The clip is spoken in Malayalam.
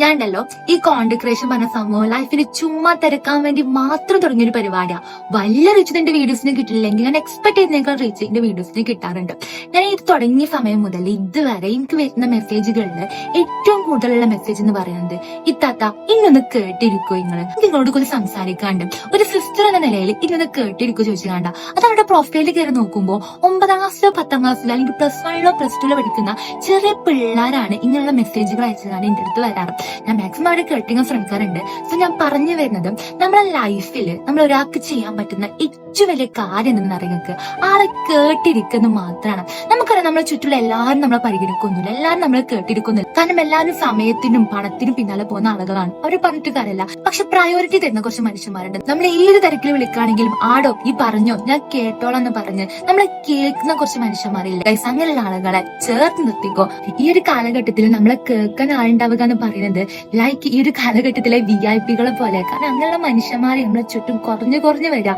ഞാൻ ഉണ്ടല്ലോ ഈ കോണ്ടന്റ് ക്രിയേഷൻ പറഞ്ഞ സംഭവം ലൈഫിൽ ചുമ്മാ തിരക്കാൻ വേണ്ടി മാത്രം തുടങ്ങിയൊരു പരിപാടിയാ. വലിയ റീച്ച് എന്റെ വീഡിയോസിന് കിട്ടില്ലെങ്കിൽ ഞാൻ എക്സ്പെക്ട് ചെയ്യുന്നതിനേക്കാൾ റീച്ച് എന്റെ വീഡിയോസിന് കിട്ടാറുണ്ട്. ഞാൻ ഇത് തുടങ്ങിയ സമയം മുതൽ ഇതുവരെ എനിക്ക് വരുന്ന മെസ്സേജുകളിൽ ഏറ്റവും കൂടുതലുള്ള മെസ്സേജ് എന്ന് പറയുന്നത്, ഇത്താത്ത ഇന്നൊന്ന് കേട്ടിരിക്കോ, നിങ്ങളോട് കൂടി സംസാരിക്കാണ്ട് ഒരു സിസ്റ്റർ എന്ന നിലയിൽ ഇന്നൊന്ന് കേട്ടിരിക്കോ ചോദിച്ചു കണ്ട. അത് അവരുടെ പ്രൊഫൈലിൽ കയറി നോക്കുമ്പോൾ 9ാം ക്ലാസ്സിലോ 10ാം ക്ലാസ്സിലോ അല്ലെങ്കിൽ +1ലോ +2ലോ പഠിക്കുന്ന ചെറിയ പിള്ളേരാണ് ഇങ്ങനെയുള്ള മെസ്സേജുകൾ അയച്ചതാണ് എന്റെ അടുത്ത് വരാറ്. ഞാൻ മാക്സിമം അവിടെ കേട്ടിങ്ങാൻ ശ്രമിക്കാറുണ്ട്. സോ ഞാൻ പറഞ്ഞു വരുന്നത്, നമ്മളെ ലൈഫിൽ നമ്മൾ ഒരാൾക്ക് ചെയ്യാൻ പറ്റുന്ന ഏറ്റവും വലിയ കാര്യം എന്ന് പറയുന്നത് ആളെ കേട്ടിരിക്കുന്നത് മാത്രമാണ്. നമുക്കറിയാം നമ്മളെ ചുറ്റുള്ള എല്ലാവരും നമ്മളെ പരിഗണിക്കൊന്നുമില്ല, എല്ലാവരും നമ്മളെ കേട്ടിരിക്കുന്നില്ല. കാരണം എല്ലാവരും സമയത്തിനും പണത്തിനും പിന്നാലെ പോകുന്ന ആളുകളാണ്. അവർ പറഞ്ഞിട്ട് കാര്യമില്ല. പക്ഷെ പ്രയോറിറ്റി തരുന്ന കുറച്ച് മനുഷ്യന്മാരുണ്ട്. നമ്മൾ ഏത് തിരക്കിൽ വിളിക്കുകയാണെങ്കിലും ആടോ ഈ പറഞ്ഞോ ഞാൻ കേട്ടോളാം എന്ന് പറഞ്ഞ് നമ്മളെ കേൾക്കുന്ന കുറച്ച് മനുഷ്യന്മാരില്ല. ഗൈസ്, അങ്ങനെയുള്ള ആളുകളെ ചേർത്ത് നിർത്തിക്കോ. ഈ ഒരു കാലഘട്ടത്തിൽ നമ്മളെ കേൾക്കാൻ ആളുണ്ടാവുക എന്ന് പറയുന്നത് ലൈക്ക് ഈ ഒരു കാലഘട്ടത്തിലെ VIP കളെ പോലെ. കാരണം അങ്ങനെയുള്ള മനുഷ്യന്മാരെ നമ്മളെ ചുറ്റും കുറഞ്ഞു വരിക.